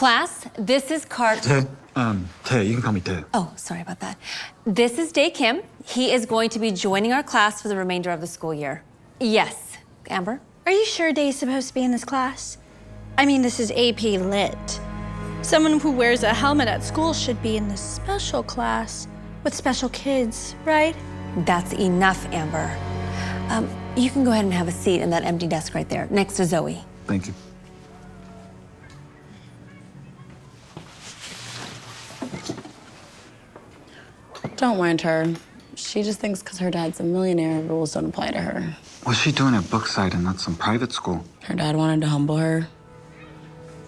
Class, this is Tae, you can call me Tae. Oh, sorry about that. This is Dae Kim. He is going to be joining our class for the remainder of the school year. Yes. Amber? Are you sure Dae's supposed to be in this class? I mean, this is AP Lit. Someone who wears a helmet at school should be in this special class with special kids, right? That's enough, Amber. You can go ahead and have a seat in that empty desk right there, next to Zoe. Thank you. Don't mind her. She just thinks because her dad's a millionaire, rules don't apply to her. What's she doing at Brookside and not some private school? Her dad wanted to humble her.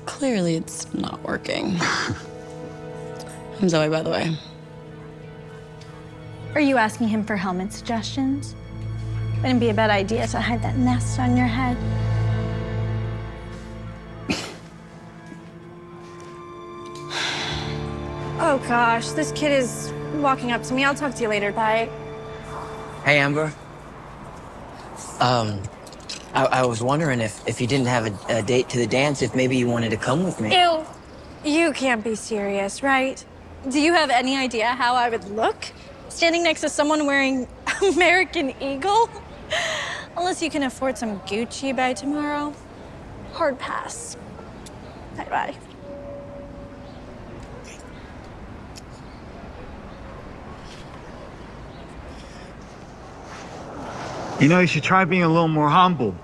Clearly, it's not working. I'm Zoe, by the way. Are you asking him for helmet suggestions? Wouldn't be a bad idea to hide that nest on your head. Oh gosh, this kid is walking up to me. I'll talk to you later, bye. Hey, Amber. I was wondering if you didn't have a date to the dance, if maybe you wanted to come with me. Ew, you can't be serious, right? Do you have any idea how I would look standing next to someone wearing American Eagle? Unless you can afford some Gucci by tomorrow. Hard pass. Bye-bye. You know, you should try being a little more humble.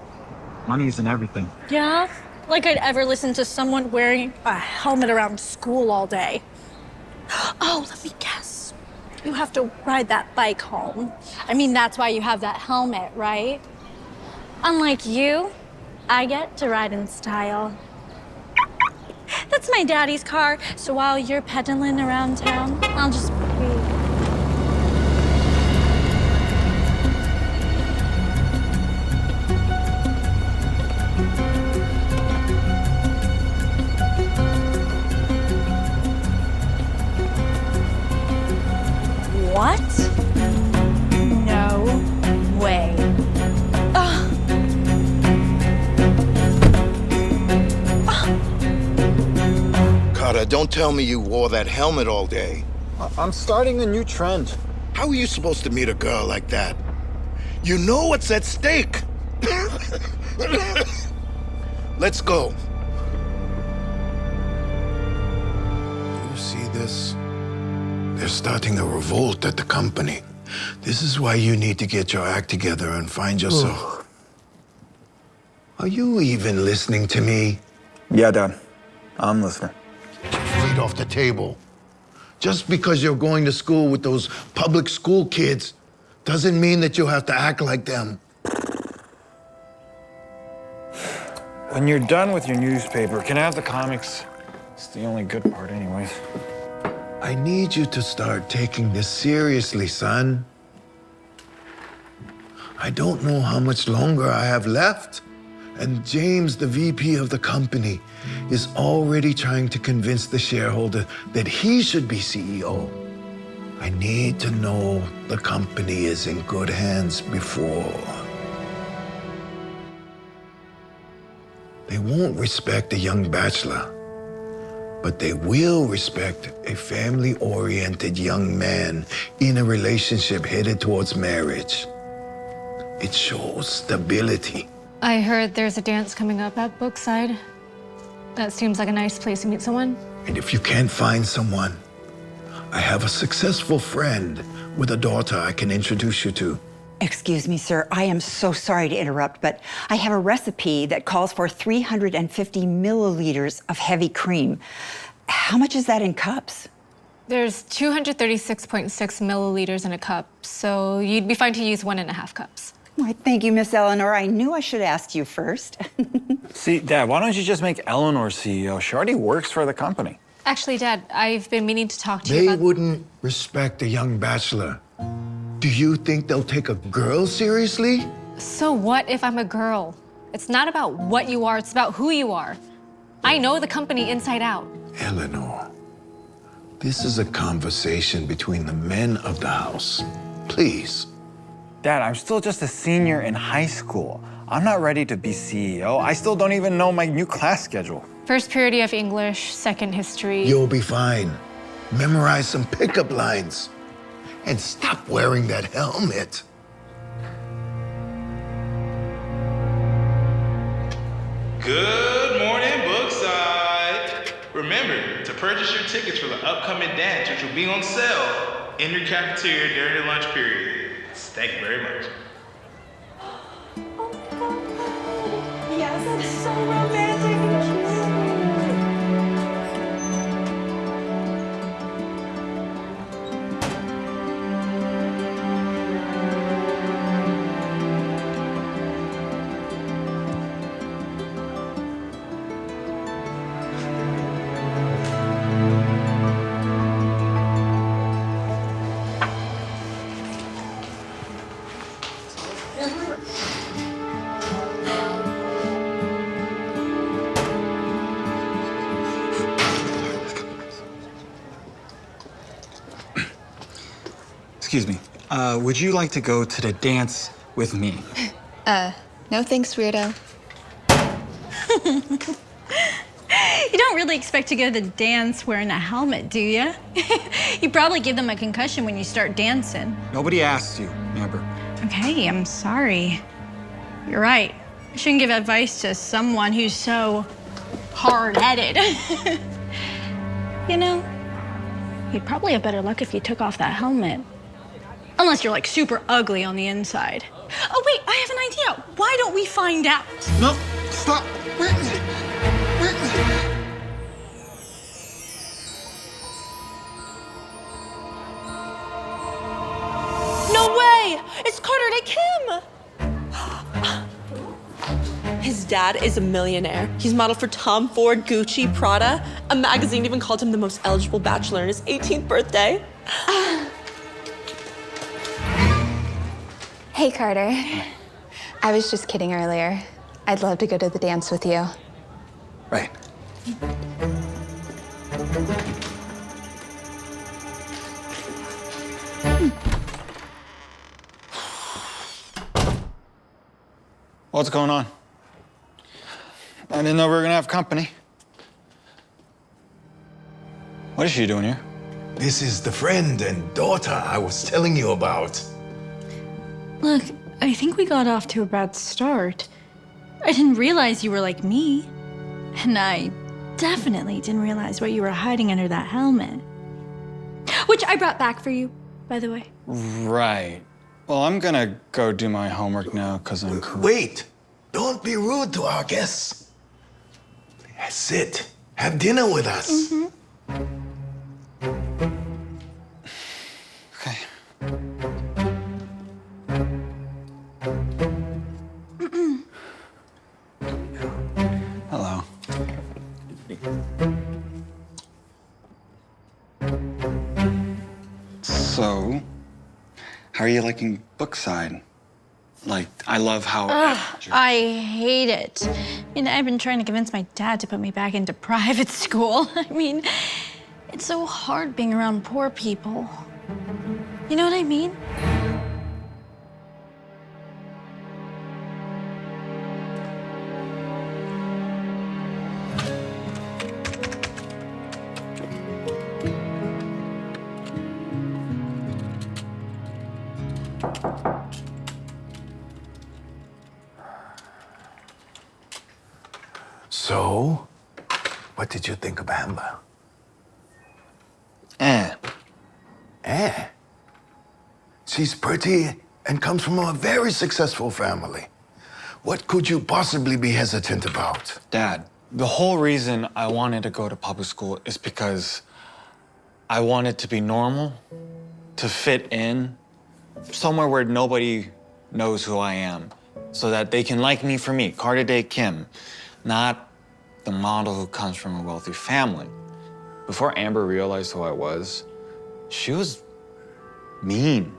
Money isn't everything. Yeah? Like I'd ever listen to someone wearing a helmet around school all day. Oh, let me guess. You have to ride that bike home. I mean, that's why you have that helmet, right? Unlike you, I get to ride in style. That's my daddy's car, so while you're pedaling around town, I'll just be... What? No way. Carter, don't tell me you wore that helmet all day. I'm starting a new trend. How are you supposed to meet a girl like that? You know what's at stake. Let's go. You see this? They're starting a revolt at the company. This is why you need to get your act together and find yourself. Are you even listening to me? Yeah, Dad. I'm listening. Feet off the table. Just because you're going to school with those public school kids doesn't mean that you have to act like them. When you're done with your newspaper, can I have the comics? It's the only good part anyways. I need you to start taking this seriously, son. I don't know how much longer I have left. And James, the VP of the company, is already trying to convince the shareholder that he should be CEO. I need to know the company is in good hands before. They won't respect a young bachelor, but they will respect a family-oriented young man in a relationship headed towards marriage. It shows stability. I heard there's a dance coming up at Brookside. That seems like a nice place to meet someone. And if you can't find someone, I have a successful friend with a daughter I can introduce you to. Excuse me, sir. I am so sorry to interrupt, but I have a recipe that calls for 350 milliliters of heavy cream. How much is that in cups? There's 236.6 milliliters in a cup, so you'd be fine to use 1.5 cups. Why, thank you, Miss Eleanor. I knew I should ask you first. See, Dad, why don't you just make Eleanor CEO? She already works for the company. Actually, Dad, I've been meaning to talk to you They about... wouldn't respect a young bachelor. Do you think they'll take a girl seriously? So what if I'm a girl? It's not about what you are, it's about who you are. I know the company inside out. Eleanor, this is a conversation between the men of the house. Please. Dad, I'm still just a senior in high school. I'm not ready to be CEO. I still don't even know my new class schedule. First period of English, second history. You'll be fine. Memorize some pickup lines. And stop wearing that helmet. Good morning, Brookside. Remember to purchase your tickets for the upcoming dance, which will be on sale in your cafeteria during the lunch period. Thank you very much. Yes, that's so romantic. Excuse me. Would you like to go to the dance with me? No thanks, weirdo. You don't really expect to go to the dance wearing a helmet, do you? You probably give them a concussion when you start dancing. Nobody asked you, Amber. Okay, I'm sorry. You're right. I shouldn't give advice to someone who's so hard-headed. You know, you'd probably have better luck if you took off that helmet. Unless you're like super ugly on the inside. Oh wait, I have an idea. Why don't we find out? No, stop. Where is it? Where is it? No way! It's Carter Day Kim! His dad is a millionaire. He's modeled for Tom Ford, Gucci, Prada. A magazine even called him the most eligible bachelor on his 18th birthday. Hey, Carter. I was just kidding earlier. I'd love to go to the dance with you. Right. What's going on? I didn't know we were gonna have company. What is she doing here? This is the friend and daughter I was telling you about. Look, I think we got off to a bad start. I didn't realize you were like me. And I definitely didn't realize what you were hiding under that helmet. Which I brought back for you, by the way. Right. Well, I'm gonna go do my homework now because I'm Wait! Don't be rude to our guests. Sit. Have dinner with us. Okay. Hello. So, how are you liking Brookside? Like, I love how... I hate it. I mean, I've been trying to convince my dad to put me back into private school. I mean, it's so hard being around poor people. You know what I mean? So, what did you think of Amber? She's pretty and comes from a very successful family. What could you possibly be hesitant about? Dad, the whole reason I wanted to go to public school is because I wanted to be normal, to fit in, somewhere where nobody knows who I am, so that they can like me for me, Carter Day Kim, not the model who comes from a wealthy family. Before Amber realized who I was, she was mean,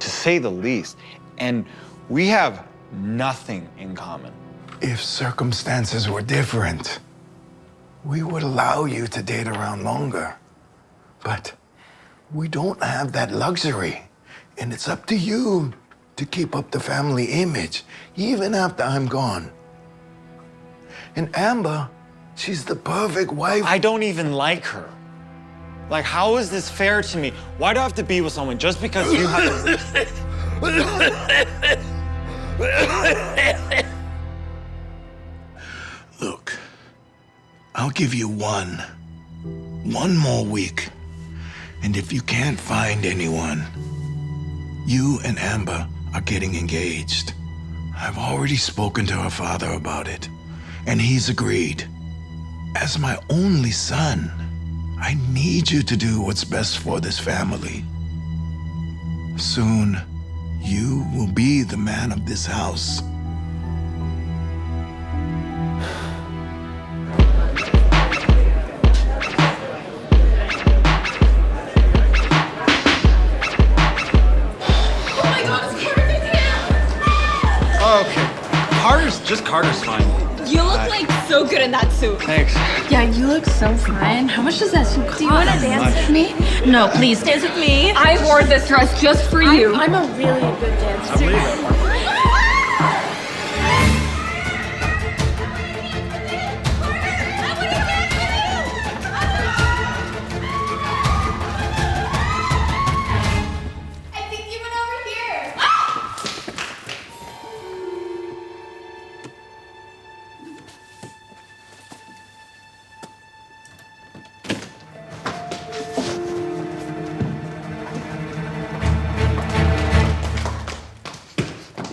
to say the least. And we have nothing in common. If circumstances were different, we would allow you to date around longer. But we don't have that luxury. And it's up to you to keep up the family image, even after I'm gone. And Amber She's the perfect wife. I don't even like her. Like, how is this fair to me? Why do I have to be with someone just because you have to... Look, I'll give you one more week. And if you can't find anyone, you and Amber are getting engaged. I've already spoken to her father about it, and he's agreed. As my only son, I need you to do what's best for this family. Soon, you will be the man of this house. Okay. Carter's fine. You look like so good in that suit. Thanks. Yeah, you look so fine. How much does that suit cost? Do you want to dance with me? No, please dance with me. I wore this dress just for you. I'm a really good dancer. I believe it. I think you went over here.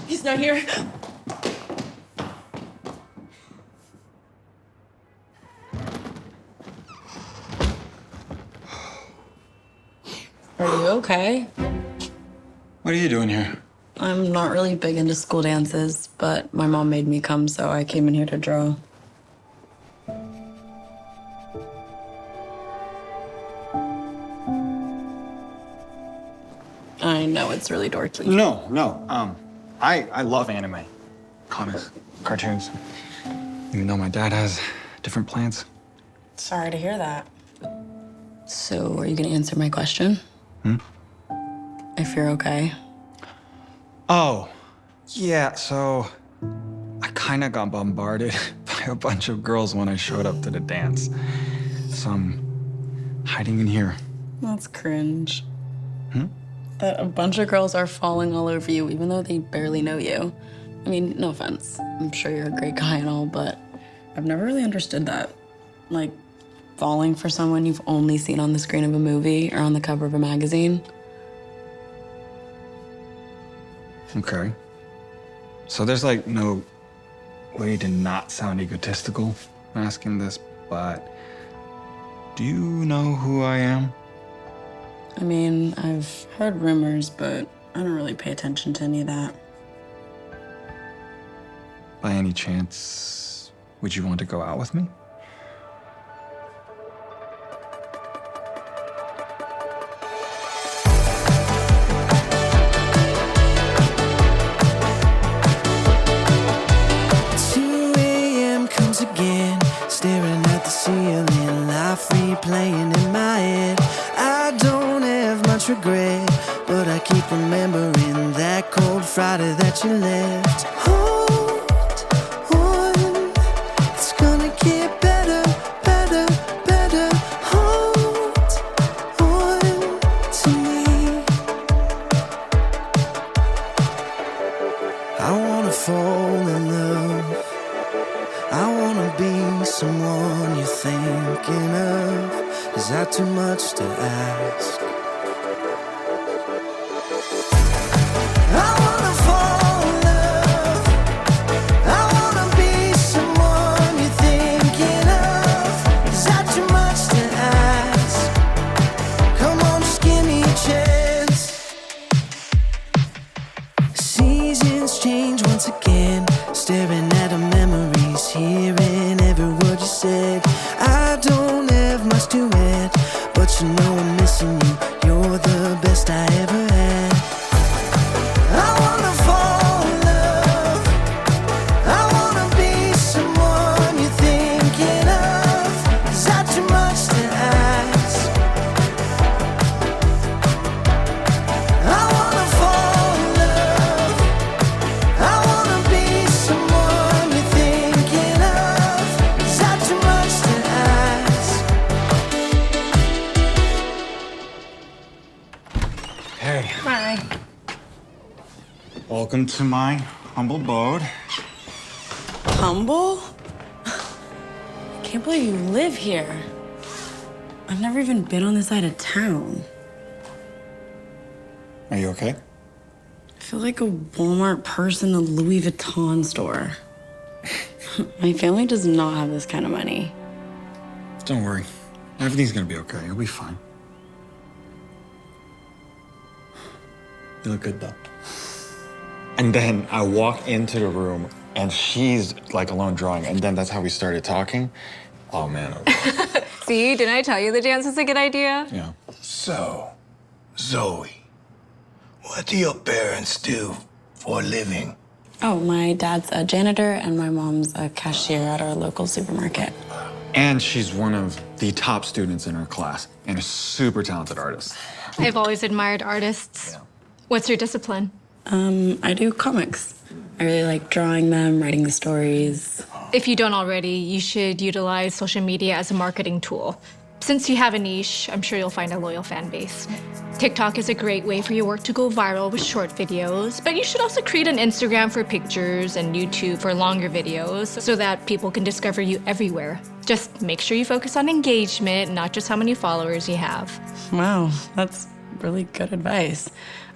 He's not here. Are you okay? What are you doing here? I'm not really big into school dances, but my mom made me come, so I came in here to draw. I know it's really dorky. No. I love anime. Comics, cartoons. Even though my dad has different plans. Sorry to hear that. So, are you gonna answer my question? If you're okay. Oh, yeah, so I kind of got bombarded by a bunch of girls when I showed up to the dance. So I'm hiding in here. That's cringe. That a bunch of girls are falling all over you, even though they barely know you. I mean, no offense. I'm sure you're a great guy and all, but I've never really understood that. Like, falling for someone you've only seen on the screen of a movie or on the cover of a magazine. Okay. So there's like no way to not sound egotistical asking this, but do you know who I am? I mean, I've heard rumors, but I don't really pay attention to any of that. By any chance, would you want to go out with me? Staring at the ceiling, life replaying in my head. I don't have much regret, but I keep remembering that cold Friday that you left. Hold on, it's gonna get better, better, better. Hold on to me. I wanna fall in love. I wanna be someone you're thinking of. Is that too much to ask? I wanna fall in love. I wanna be someone you're thinking of. Is that too much to ask? Come on, just give me a chance. Seasons change once again, staring at a memory. Hearing every word you said. I don't have much to add, but you know I'm missing you. You're the best I ever had. I wanna fall in love. I wanna be someone you're thinking of. Is that too much to ask? I wanna fall in love. I wanna be someone you're thinking of. Is that too much Hi. Welcome to my humble abode. Humble? I can't believe you live here. I've never even been on this side of town. Are you okay? I feel like a Walmart purse in a Louis Vuitton store. My family does not have this kind of money. Don't worry. Everything's gonna be okay. You'll be fine. You look good, though. And then I walk into the room, and she's like alone drawing, and then that's how we started talking. Oh, man. See, didn't I tell you the dance is a good idea? Yeah. So, Zoe, what do your parents do for a living? Oh, my dad's a janitor and my mom's a cashier at our local supermarket. And she's one of the top students in her class, and a super talented artist. I've always admired artists. What's your discipline? I do comics. I really like drawing them, writing the stories. If you don't already, you should utilize social media as a marketing tool. Since you have a niche, I'm sure you'll find a loyal fan base. TikTok is a great way for your work to go viral with short videos, but you should also create an Instagram for pictures and YouTube for longer videos so that people can discover you everywhere. Just make sure you focus on engagement, not just how many followers you have. Wow, that's really good advice.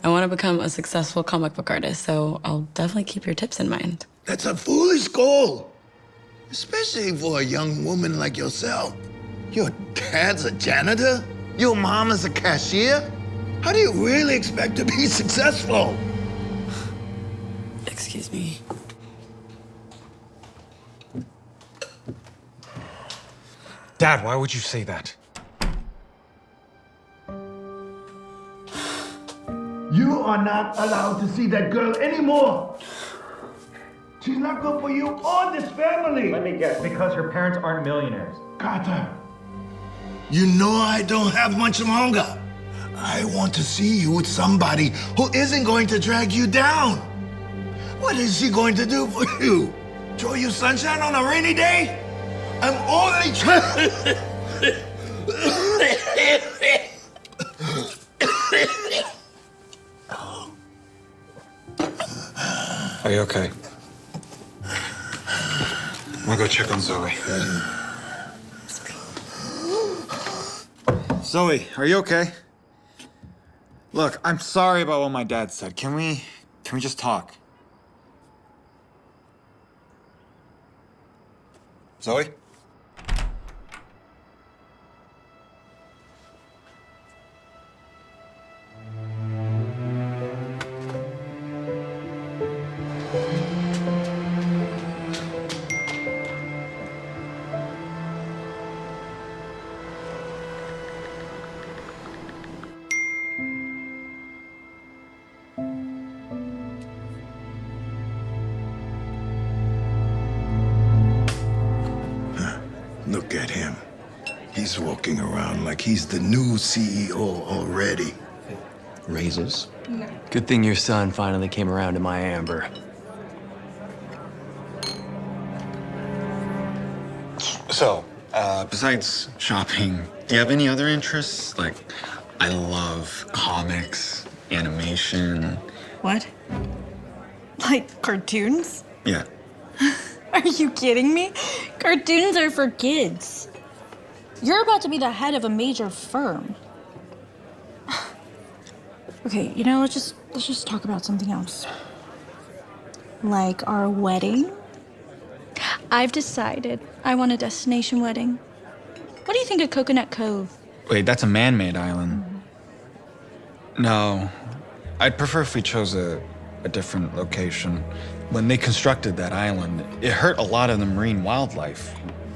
I want to become a successful comic book artist, so I'll definitely keep your tips in mind. That's a foolish goal, especially for a young woman like yourself. Your dad's a janitor? Your mom is a cashier? How do you really expect to be successful? Excuse me. Dad, why would you say that? You are not allowed to see that girl anymore. She's not good for you or this family. Let me guess, because her parents aren't millionaires. Carter, you know I don't have much longer. I want to see you with somebody who isn't going to drag you down. What is she going to do for you? Throw you sunshine on a rainy day? I'm only trying. Are you okay? I'm gonna go check on Zoe. Zoe, are you okay? Look, I'm sorry about what my dad said. Can we just talk? Zoe? Look at him. He's walking around like he's the new CEO already. Raises. Good thing your son finally came around to my Amber. So, besides shopping, do you have any other interests? Like, I love comics, animation. What? Like cartoons? Yeah. Are you kidding me? Cartoons are for kids. You're about to be the head of a major firm. Okay, you know, let's just talk about something else. Like our wedding. I've decided I want a destination wedding. What do you think of Coconut Cove? Wait, that's a man-made island. No, I'd prefer if we chose a different location. When they constructed that island, it hurt a lot of the marine wildlife.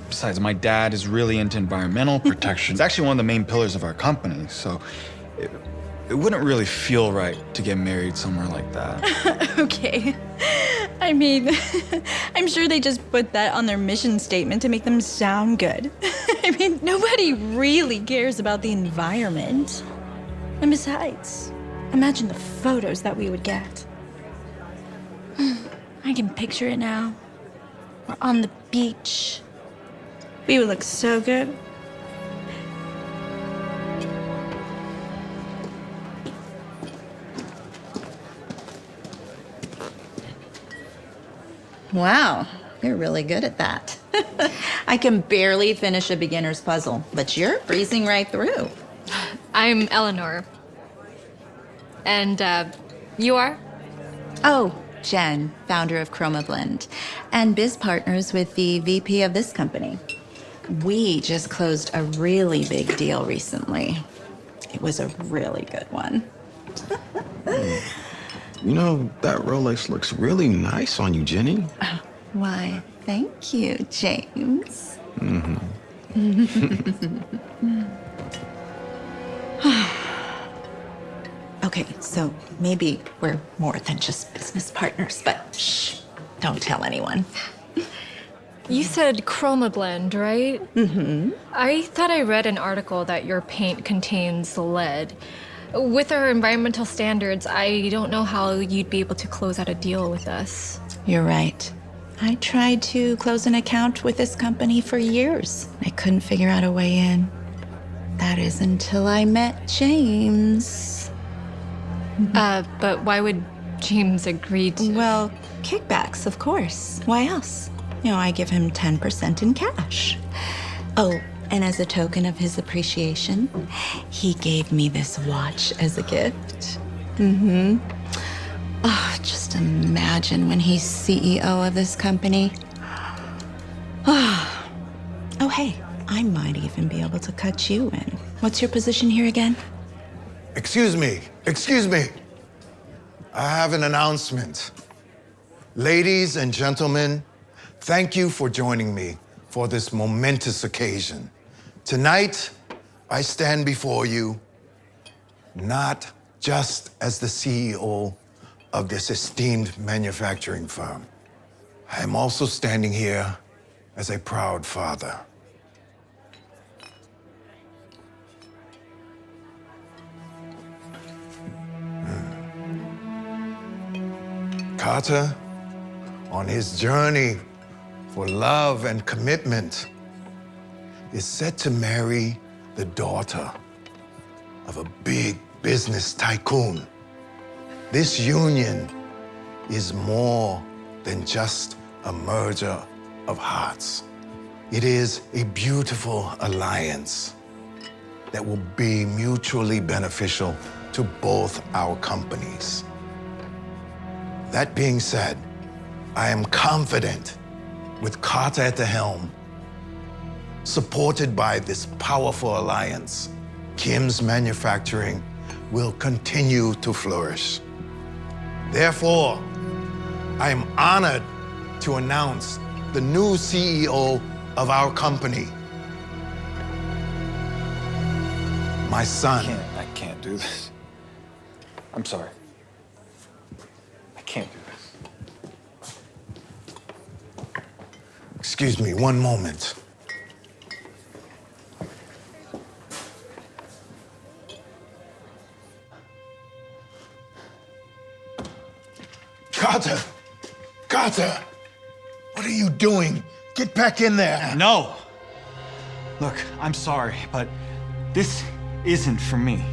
Besides, my dad is really into environmental protection. It's actually one of the main pillars of our company, so it wouldn't really feel right to get married somewhere like that. Okay. I mean, I'm sure they just put that on their mission statement to make them sound good. I mean, nobody really cares about the environment. And besides, imagine the photos that we would get. I can picture it now. We're on the beach. We would look so good. Wow, you're really good at that. I can barely finish a beginner's puzzle, but you're breezing right through. I'm Eleanor. And you are? Oh, Jen, founder of Chroma Blend, and biz partners with the VP of this company. We just closed a really big deal recently. It was a really good one. You know, that Rolex looks really nice on you, Jenny. Why, thank you, James. Okay, so maybe we're more than just business partners, but shh, don't tell anyone. You said Chroma Blend, right? Mm-hmm. I thought I read an article that your paint contains lead. With our environmental standards, I don't know how you'd be able to close out a deal with us. You're right. I tried to close an account with this company for years. I couldn't figure out a way in. That is until I met James. But why would James agree to? Well, kickbacks, of course. Why else? You know, I give him 10% in cash. Oh, and as a token of his appreciation, he gave me this watch as a gift. Oh, just imagine when he's CEO of this company. Oh, hey, I might even be able to cut you in. What's your position here again? Excuse me. I have an announcement. Ladies and gentlemen, thank you for joining me for this momentous occasion. Tonight, I stand before you not just as the CEO of this esteemed manufacturing firm. I am also standing here as a proud father. Carter, on his journey for love and commitment, is set to marry the daughter of a big business tycoon. This union is more than just a merger of hearts. It is a beautiful alliance that will be mutually beneficial to both our companies. That being said, I am confident with Carter at the helm, supported by this powerful alliance, Kim's manufacturing will continue to flourish. Therefore, I am honored to announce the new CEO of our company, my son. I can't do this. I'm sorry. I can't do this. Excuse me, one moment. Carter, what are you doing? Get back in there. No. Look, I'm sorry, but this isn't for me.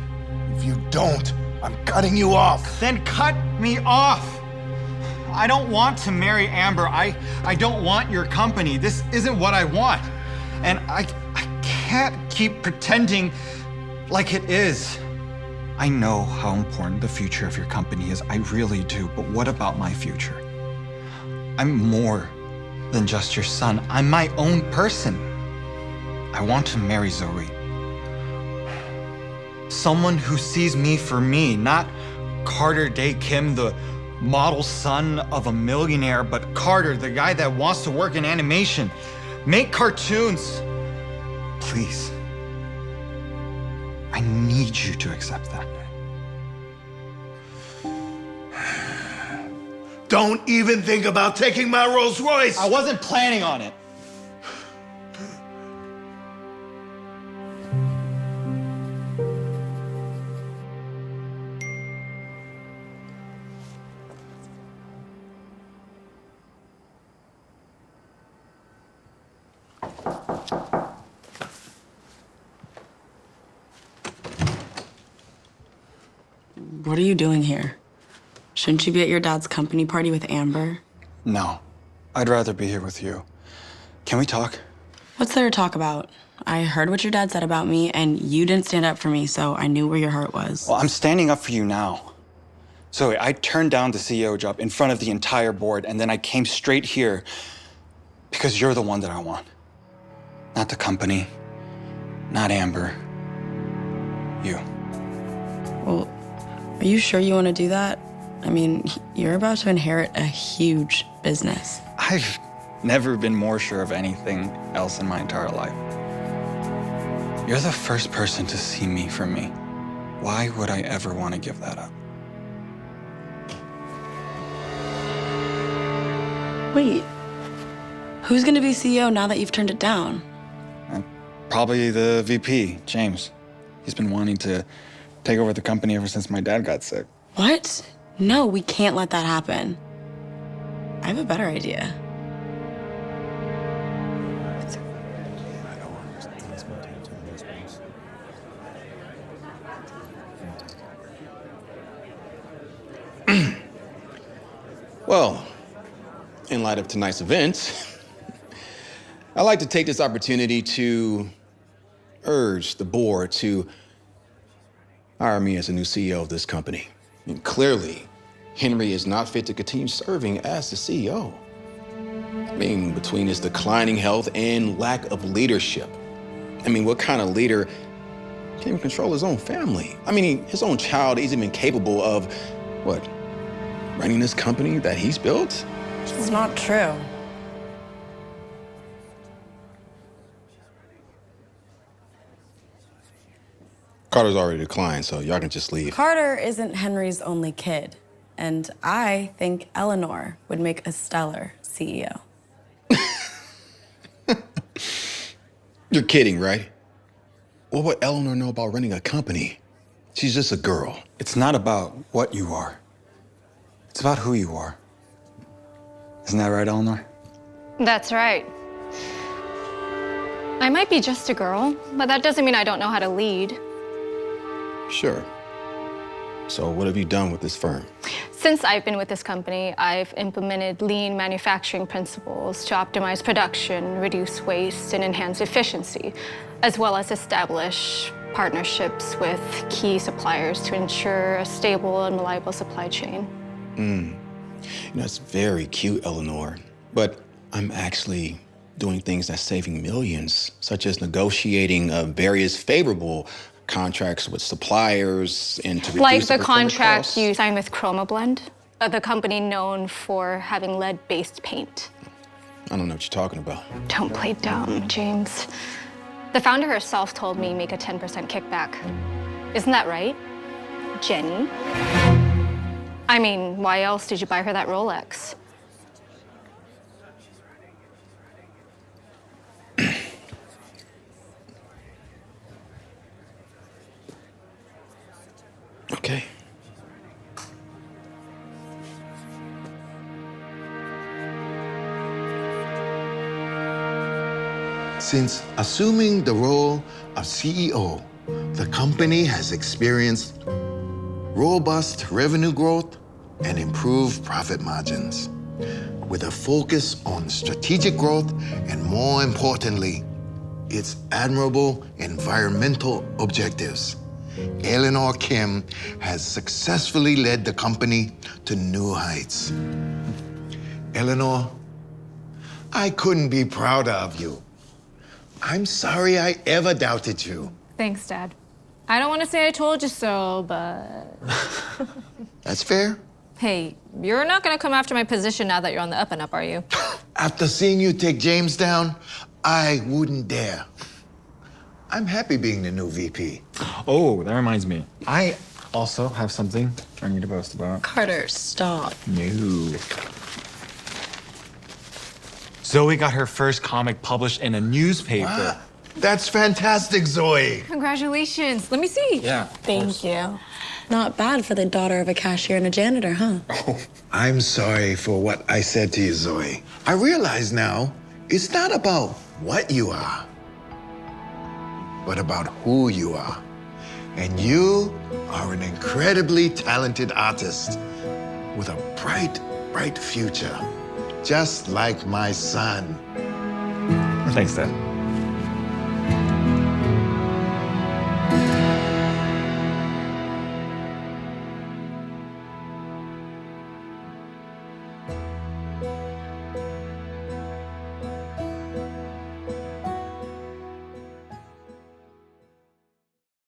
If you don't, I'm cutting you off. Then cut me off. I don't want to marry Amber. I don't want your company. This isn't what I want. And I can't keep pretending like it is. I know how important the future of your company is. I really do. But what about my future? I'm more than just your son. I'm my own person. I want to marry Zoe. Someone who sees me for me, not Carter Day Kim, the model son of a millionaire, but Carter, the guy that wants to work in animation, make cartoons. Please. I need you to accept that. Don't even think about taking my Rolls Royce. I wasn't planning on it. What are you doing here? Shouldn't you be at your dad's company party with Amber? No, I'd rather be here with you. Can we talk? What's there to talk about? I heard what your dad said about me, and you didn't stand up for me, so I knew where your heart was. Well, I'm standing up for you now. Zoe, I turned down the CEO job in front of the entire board, and then I came straight here because you're the one that I want. Not the company, not Amber. You. Well, are you sure you want to do that? I mean, you're about to inherit a huge business. I've never been more sure of anything else in my entire life. You're the first person to see me for me. Why would I ever want to give that up? Wait, who's gonna be CEO now that you've turned it down? Probably the VP, James. He's been wanting to take over the company ever since my dad got sick. What? No, we can't let that happen. I have a better idea. Well, in light of tonight's event, I'd like to take this opportunity to urge the board to hire me as the new CEO of this company. And clearly, Henry is not fit to continue serving as the CEO. I mean, between his declining health and lack of leadership. I mean, what kind of leader can't even control his own family? I mean, his own child isn't even capable of, what, running this company that he's built? It's not true. Carter's already declined, so y'all can just leave. Carter isn't Henry's only kid, and I think Eleanor would make a stellar CEO. You're kidding, right? What would Eleanor know about running a company? She's just a girl. It's not about what you are. It's about who you are. Isn't that right, Eleanor? That's right. I might be just a girl, but that doesn't mean I don't know how to lead. Sure. So what have you done with this firm? Since I've been with this company, I've implemented lean manufacturing principles to optimize production, reduce waste, and enhance efficiency, as well as establish partnerships with key suppliers to ensure a stable and reliable supply chain. You know, it's very cute, Eleanor, but I'm actually doing things that's saving millions, such as negotiating various favorable contracts with suppliers and to reduce Like the procurement contract costs. you signed with ChromaBlend, the company known for having lead-based paint. I don't know what you're talking about. Don't play dumb, James. The founder herself told me make a 10% kickback. Isn't that right, Jenny? I mean, why else did you buy her that Rolex? Okay. Since assuming the role of CEO, the company has experienced robust revenue growth and improved profit margins, with a focus on strategic growth and, more importantly, its admirable environmental objectives. Eleanor Kim has successfully led the company to new heights. Eleanor, I couldn't be prouder of you. I'm sorry I ever doubted you. Thanks, Dad. I don't want to say I told you so, but... That's fair. Hey, you're not going to come after my position now that you're on the up and up, are you? After seeing you take James down, I wouldn't dare. I'm happy being the new VP. Oh, that reminds me. I also have something I need to boast about. Carter, stop. No. Zoe got her first comic published in a newspaper. Ah, that's fantastic, Zoe. Congratulations. Let me see. Yeah. Thank you. Not bad for the daughter of a cashier and a janitor, huh? I'm sorry for what I said to you, Zoe. I realize now it's not about what you are, but about who you are. And you are an incredibly talented artist with a bright, bright future. just like my son. Thanks, Dad.